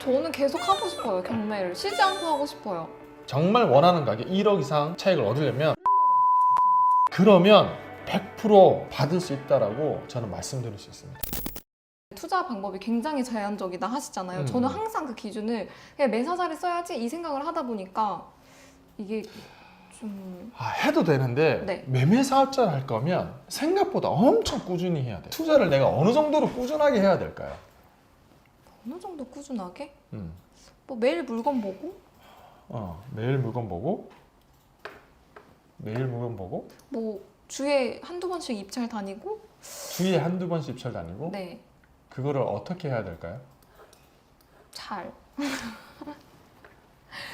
저는 계속 하고 싶어요. 경매를 쉬지 않고 하고 싶어요. 정말 원하는 가격 1억 이상 차익을 얻으려면 그러면 100% 받을 수 있다라고 저는 말씀드릴 수 있습니다. 투자 방법이 굉장히 제한적이다 하시잖아요. 저는 항상 그 기준을 그냥 매사자를 써야지 이 생각을 하다 보니까 이게 좀 해도 되는데 네. 매매 사업자를 할 거면 생각보다 엄청 꾸준히 해야 돼요. 투자를 내가 어느 정도로 꾸준하게 해야 될까요? 어느 정도 꾸준하게? 음. 뭐 매일 물건 보고 매일 물건 보고 뭐 주에 한두 번씩 입찰 다니고 주위에 한두 번씩 입찰 다니고 네. 그거를 어떻게 해야 될까요? 잘.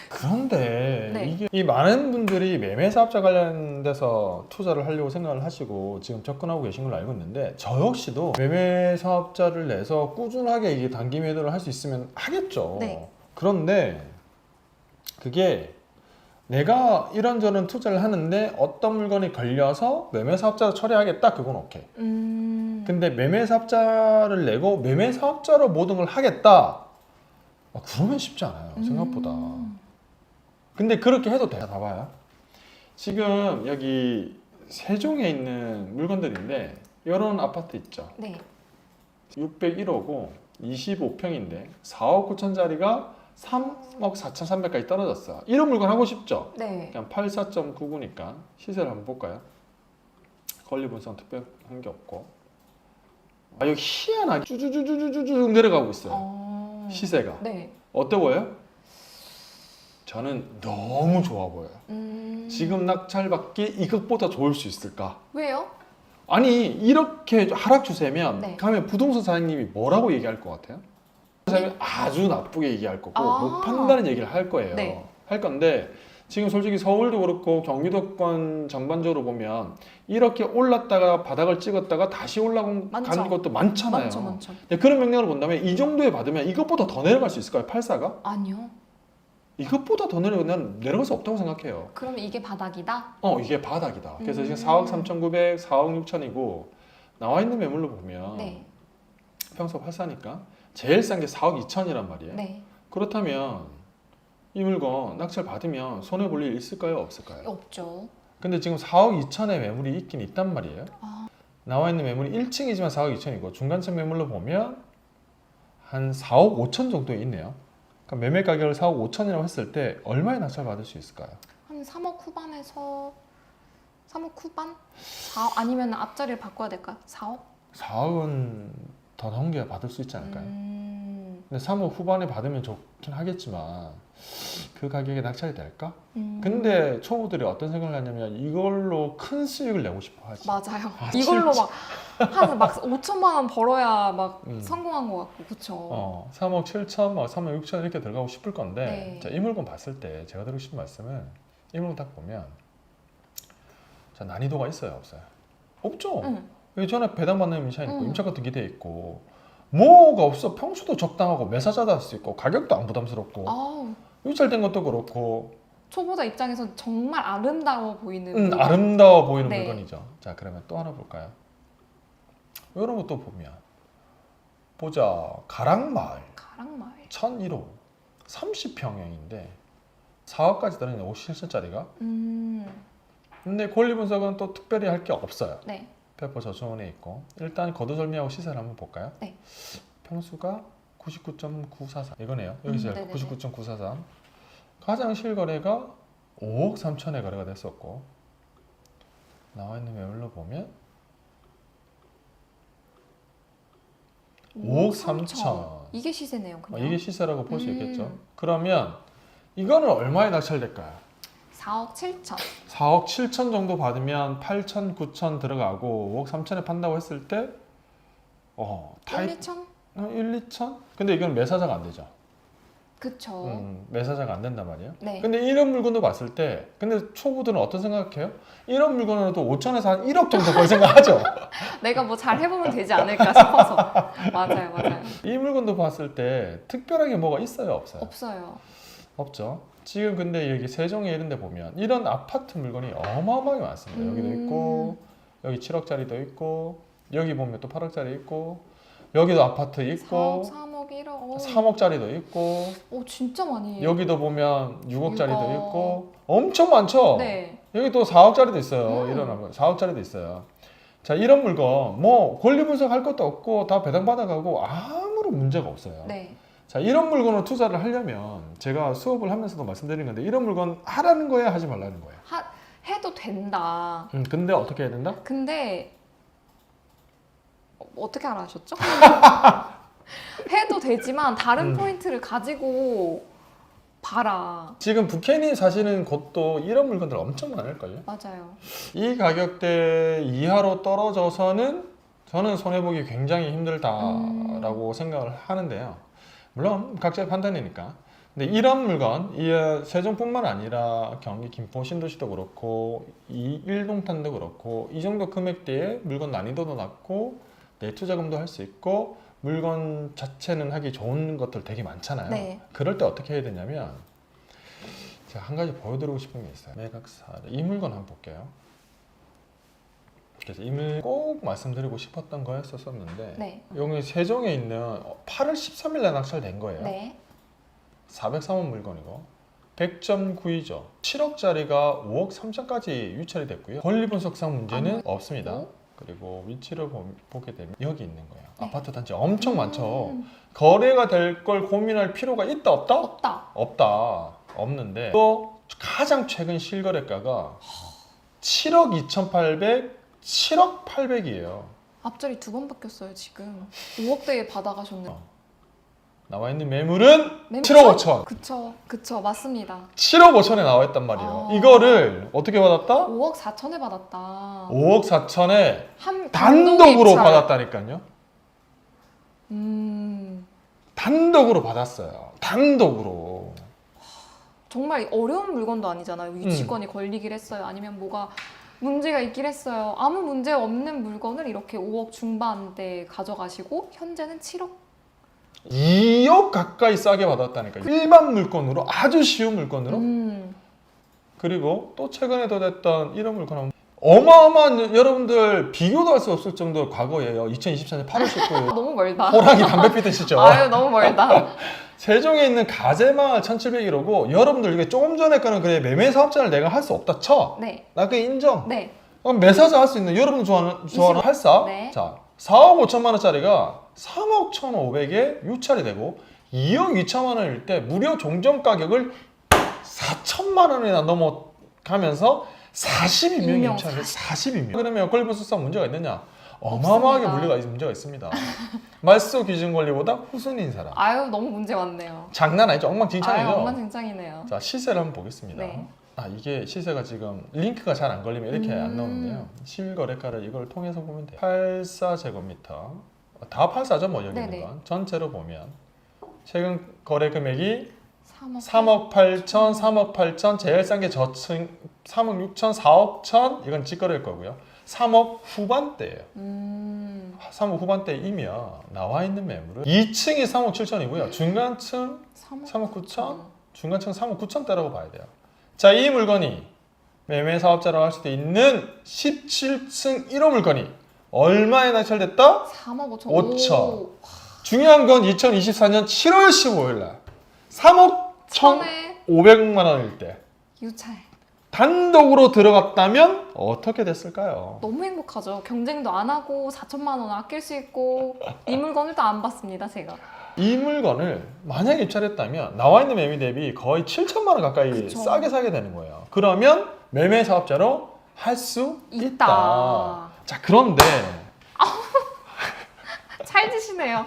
그런데 네. 이게 이 많은 분들이 매매 사업자 관련돼서 투자를 하려고 생각을 하시고 지금 접근하고 계신 걸로 알고 있는데 저 역시도 매매 사업자를 내서 꾸준하게 이게 단기 매도를 할 수 있으면 하겠죠. 네. 그런데 그게 내가 이런저런 투자를 하는데 어떤 물건이 걸려서 매매 사업자로 처리하겠다 그건 오케이. 근데 매매 사업자를 내고 매매 사업자로 모든 걸 하겠다 그러면 쉽지 않아요 생각보다. 근데 그렇게 해도 돼요. 봐봐요. 지금 여기 세종에 있는 물건들인데 이런 아파트 있죠. 네. 601호고 25평인데 4억 9천짜리가 3억 4,300까지 떨어졌어. 이런 물건 하고 싶죠? 네. 그냥 84.99니까 시세를 한번 볼까요? 권리 분석 특별한 게 없고 여기 희한하게 쭈쭈쭈쭈쭈쭉 내려가고 있어요. 시세가. 네. 어때 보여요? 저는 너무 좋아 보여요. 지금 낙찰받기 이것보다 좋을 수 있을까? 왜요? 아니 이렇게 하락 추세면 네. 가면 부동산 사장님이 뭐라고 얘기할 것 같아요? 사장님이 아주 나쁘게 얘기할 거고 못 판다는 얘기를 할 거예요. 네. 할 건데 지금 솔직히 서울도 그렇고 경기도권 전반적으로 보면 이렇게 올랐다가 바닥을 찍었다가 다시 올라간 것도 많잖아요. 많죠. 그런 맥락으로 본다면 이 정도에 받으면 이것보다 더 내려갈 수 있을까요? 84가? 아니요. 이것보다 더 내려갈 수 없다고 생각해요. 그러면 이게 바닥이다? 이게 바닥이다. 그래서 지금 4억 3,900, 4억 6천이고 나와 있는 매물로 보면 네. 평소 84니까 제일 싼 게 4억 2천이란 말이에요. 네. 그렇다면 이 물건 낙찰 받으면 손해 볼 일 있을까요? 없을까요? 없죠. 근데 지금 4억 2천의 매물이 있긴 있단 말이에요. 나와 있는 매물이 1층이지만 4억 2천이고 중간층 매물로 보면 한 4억 5천 정도 있네요. 그러니까 매매 가격을 4억 5천이라고 했을 때 얼마에 낙찰 받을 수 있을까요? 한 3억 후반에서 3억 후반? 4억 아니면 앞자리를 바꿔야 될까요? 4억? 4억은 더 넘게 받을 수 있지 않을까요? 근데 3억 후반에 받으면 좋긴 하겠지만 그 가격에 낙찰이 될까? 근데 초보들이 어떤 생각을 하냐면 이걸로 큰 수익을 내고 싶어 하지. 맞아요. 이걸로 막 5천만 원 벌어야 막 성공한 것 같고, 그쵸? 3억 7천, 3억 6천 이렇게 들어가고 싶을 건데 네. 자, 이 물건 봤을 때 제가 드리고 싶은 말씀은 이 물건 딱 보면 자, 난이도가 있어요? 없어요? 없죠? 여기 전에 배당받는 임차 있고 임차가 등기돼 있고 뭐가 없어. 평수도 적당하고 매사자도 할 수 있고 가격도 안 부담스럽고 유찰된 것도 그렇고 초보자 입장에서 정말 아름다워 보이는 아름다워 보이는 네. 물건이죠. 자, 그러면 또 하나 볼까요? 이런 것도 보면 보자. 가락마을 1001호 30평형인데 4억까지 들어있는 57천짜리가 근데 권리 분석은 또 특별히 할 게 없어요. 네. 페퍼 저축은에 있고 일단 거두절미하고 시세를 한번 볼까요? 네. 평수가 99.943 이거네요. 여기서 네네네. 99.943 가장 실거래가 5억 3천에 거래가 됐었고 나와 있는 매물로 보면 5억 3천 이게 시세네요, 그냥. 이게 시세라고 볼 수 있겠죠. 그러면 이거는 얼마에 낙찰될까요? 4억 7천. 4억 7천 정도 받으면 8천, 9천 들어가고 5억 3천에 판다고 했을 때 1, 2천? 1, 2천? 근데 이건 매사자가 안 되죠. 그쵸. 매사자가 안 된단 말이에요. 네. 근데 이런 물건도 봤을 때 근데 초보들은 어떤 생각해요? 이런 물건으로도 5천에서 한 1억 정도 벌 생각하죠. 내가 뭐 잘 해보면 되지 않을까 싶어서. 맞아요. 이 물건도 봤을 때 특별하게 뭐가 있어요? 없어요? 없어요. 없죠. 지금 근데 여기 세종에 이런 데 보면 이런 아파트 물건이 어마어마하게 많습니다. 여기도 있고 여기 7억짜리도 있고 여기 보면 또 8억짜리 있고 여기도 아파트 있고 4억, 3억, 1억. 3억짜리도 있고 진짜 많이. 여기도 보면 6억짜리도 6억. 있고 엄청 많죠. 네. 여기 또 4억짜리도 있어요. 이런 4억짜리도 있어요. 자, 이런 물건 뭐 권리 분석할 것도 없고 다 배당받아가고 아무런 문제가 없어요. 네. 자, 이런 물건을 투자를 하려면 제가 수업을 하면서도 말씀드린 건데 이런 물건 하라는 거야 하지 말라는 거예요. 해도 된다. 근데 어떻게 해야 된다? 근데 어떻게 알아셨죠? 해도 되지만 다른 포인트를 가지고 봐라. 지금 북한이 사시는 곳도 이런 물건들 엄청 많을걸요. 맞아요. 이 가격대 이하로 떨어져서는 저는 손해보기 굉장히 힘들다라고 생각을 하는데요. 물론 각자의 판단이니까. 근데 이런 물건, 이 세종뿐만 아니라 경기 김포 신도시도 그렇고 이 일동탄도 그렇고 이 정도 금액대에 물건 난이도도 낮고 내 투자금도 할 수 있고 물건 자체는 하기 좋은 것들 되게 많잖아요. 네. 그럴 때 어떻게 해야 되냐면 제가 한 가지 보여드리고 싶은 게 있어요. 매각사를 이 물건 한번 볼게요. 그래서 이 물건 꼭 말씀드리고 싶었던 거였었는데 네. 여기 세종에 있는 8월 13일에 낙찰된 거예요. 네. 403원 물건이고 100점 구이죠. 7억짜리가 5억 3천까지 유찰이 됐고요. 권리 분석상 문제는 없습니다. 그리고 위치를 보게 되면 여기 있는 거예요. 네. 아파트 단지 엄청 많죠. 거래가 될 걸 고민할 필요가 있다 없다? 없다. 없다. 없는데 또 가장 최근 실거래가가 7억 2,800, 7억 800이에요. 앞자리 2번 바뀌었어요 지금. 5억대에 받아가셨네. 나와 있는 매물은 7억 5천. 그쵸 맞습니다. 7억 5천에 나와 있단 말이에요. 이거를 어떻게 받았다? 5억 4천에 받았다. 5억 4천에 한 단독으로 입찰. 받았다니까요. 단독으로 받았어요. 단독으로. 정말 어려운 물건도 아니잖아요. 위치권이 걸리길 했어요. 아니면 뭐가 문제가 있길 했어요. 아무 문제 없는 물건을 이렇게 5억 중반대 가져가시고 현재는 7억. 2억 가까이 싸게 받았다니까요. 일반 물건으로 아주 쉬운 물건으로. 그리고 또 최근에도 됐던 이런 물건은 어마어마한 여러분들 비교도 할 수 없을 정도 과거예요. 2024년 8월 19일 너무 멀다. 호랑이 담배 피드시죠. 아유 너무 멀다. 세종에 있는 가재마을 1701호고 여러분들 이게 조금 전에 거는 그래 매매 사업자를 내가 할 수 없다 쳐. 네. 나 그게 인정. 네. 그럼 매사자 할 수 있는 여러분 좋아하는 84. 네. 자, 4억 5천만 원짜리가 3억 1,500에 유찰이 되고 2억 2천만 원일 때 무려 종전 가격을 4천만 원이나 넘어가면서 42명이 유찰을 42명. 그러면 권리 분석상 문제가 있느냐? 어마어마하게 문제가 있습니다. 말소 기준 권리보다 후순위인 사람. 아유 너무 문제 많네요. 장난 아니죠? 엉망진창이죠? 아유 엉망진창이네요. 자, 시세를 한번 보겠습니다. 네. 이게 시세가 지금 링크가 잘 안 걸리면 이렇게 안 나오는데요. 실거래가를 이걸 통해서 보면 돼요. 84제곱미터 다 84죠 뭐 여기 있는 건. 전체로 보면 최근 거래 금액이 3억 8천, 3억 8천, 제일 싼 게 저층 3억 6천, 4억 천 이건 직거래일 거고요. 3억 후반대예요. 3억 후반대이면 나와 있는 매물은 2층이 3억 7천이고요. 중간층 3억 9천, 중간층 3억 9천대라고 봐야 돼요. 자, 이 물건이 매매 사업자라고 할 수도 있는 17층 1호 물건이 얼마에 낙찰됐다? 3억 5천. 5천. 중요한 건 2024년 7월 15일 날 3억 1,500만 원일 때 유찰. 단독으로 들어갔다면 어떻게 됐을까요? 너무 행복하죠. 경쟁도 안 하고 4천만 원 아낄 수 있고 이 물건을 또 안 봤습니다 제가. 이 물건을 만약에 입찰했다면 나와 있는 매매 대비 거의 7천만 원 가까이 그쵸. 싸게 사게 되는 거예요. 그러면 매매 사업자로 할 수 있다. 자, 그런데 찰지시네요.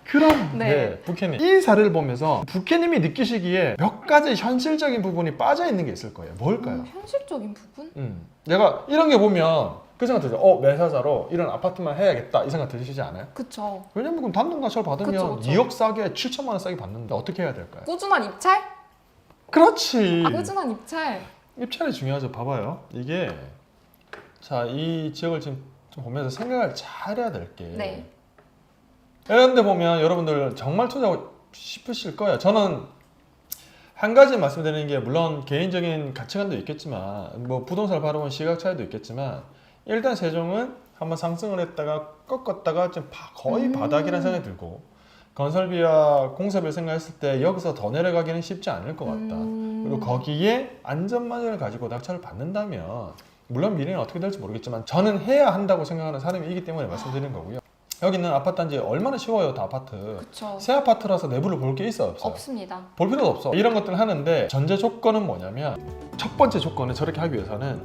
그런데 네. 부캐님 이 사례를 보면서 부캐님이 느끼시기에 몇 가지 현실적인 부분이 빠져 있는 게 있을 거예요. 뭘까요? 현실적인 부분? 내가 이런 게 보면 그 생각 들죠. 매사자로 이런 아파트만 해야겠다 이 생각 드시지 않아요? 그쵸. 왜냐면 그럼 단독 낙찰 받으면 그쵸. 2억 싸게 7천만 원 싸게 받는데 어떻게 해야 될까요? 꾸준한 입찰? 그렇지. 꾸준한 입찰. 입찰이 중요하죠. 봐봐요. 이게 자, 이 지역을 지금 좀 보면서 생각을 잘 해야 될 게 네. 이런 데 보면 여러분들 정말 투자하고 싶으실 거예요. 저는 한 가지 말씀드리는 게 물론 개인적인 가치관도 있겠지만 뭐 부동산을 바라보는 시각 차이도 있겠지만 일단 세종은 한번 상승을 했다가 꺾었다가 좀 거의 바닥이라는 생각이 들고 건설비와 공사비를 생각했을 때 여기서 더 내려가기는 쉽지 않을 것 같다. 그리고 거기에 안전망을 가지고 낙찰을 받는다면 물론 미래는 어떻게 될지 모르겠지만 저는 해야 한다고 생각하는 사람이기 때문에 말씀드리는 거고요. 여기 있는 아파트 단지 얼마나 쉬워요, 다 아파트. 그쵸. 새 아파트라서 내부를 볼 게 있어요, 없어요? 없습니다. 볼 필요도 없어. 이런 것들을 하는데 전제 조건은 뭐냐면 첫 번째 조건은 저렇게 하기 위해서는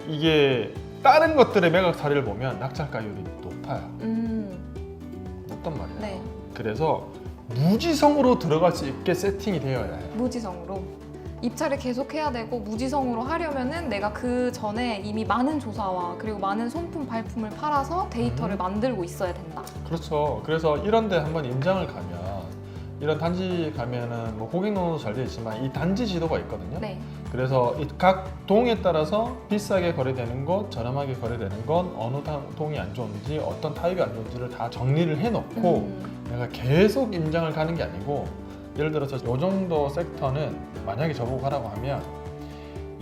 이게 다른 것들의 매각 사례를 보면 낙찰가율이 높아요. 높단 말이에요. 네. 그래서 무지성으로 들어갈 수 있게 세팅이 되어야 해요. 무지성으로 입찰을 계속해야 되고 무지성으로 하려면은 내가 그 전에 이미 많은 조사와 그리고 많은 손품 발품을 팔아서 데이터를 만들고 있어야 된다. 그렇죠. 그래서 이런 데 한번 임장을 가면 이런 단지 가면은 뭐 고객노도 잘 되어 있지만 이 단지 지도가 있거든요. 네. 그래서 이 각 동에 따라서 비싸게 거래되는 것, 저렴하게 거래되는 건 어느 동이 안 좋은지 어떤 타입이 안 좋은지를 다 정리를 해놓고 내가 계속 임장을 가는 게 아니고 예를 들어서 이 정도 섹터는 만약에 저보고 가라고 하면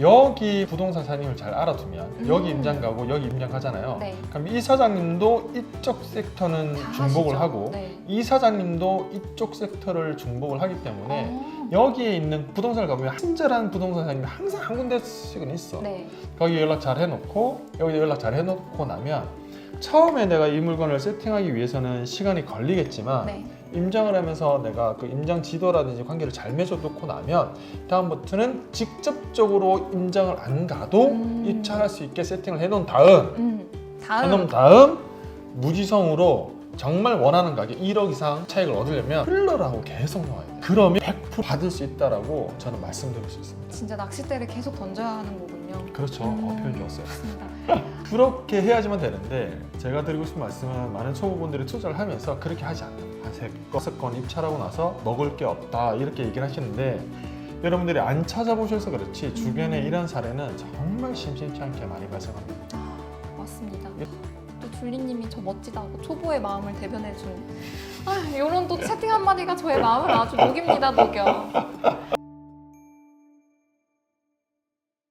여기 부동산 사장님을 잘 알아두면 여기 임장 가고 여기 임장 가잖아요. 네. 그럼 이 사장님도 이쪽 섹터는 다 중복을 하시죠. 하고 네. 이 사장님도 이쪽 섹터를 중복을 하기 때문에 여기에 있는 부동산을 가보면 친절한 부동산 사장님이 항상 한 군데씩은 있어. 네. 거기 연락 잘 해놓고 여기 연락 잘 해놓고 나면 처음에 내가 이 물건을 세팅하기 위해서는 시간이 걸리겠지만 네. 임장을 하면서 내가 그 임장 지도라든지 관계를 잘 맺어놓고 나면 다음부터는 직접적으로 임장을 안 가도 입찰할 수 있게 세팅을 해놓은 다음 무지성으로 정말 원하는 가격 1억 이상 차익을 얻으려면 플러라고 계속 나와야 돼요. 그러면 100% 받을 수 있다라고 저는 말씀드릴 수 있습니다. 진짜 낚싯대를 계속 던져야 하는 거군요. 그렇죠. 표현 좋았어요. 맞습니다. 그렇게 해야지만 되는데 제가 드리고 싶은 말씀은 많은 초보분들이 투자를 하면서 그렇게 하지 않아요. 한 3건 입찰하고 나서 먹을 게 없다 이렇게 얘기를 하시는데 여러분들이 안 찾아보셔서 그렇지 주변에 이런 사례는 정말 심심치 않게 많이 발생합니다. 맞습니다. 또 줄리님이 저 멋지다고 초보의 마음을 대변해준 이런 또 채팅 한마디가 저의 마음을 아주 녹입니다, 녹여.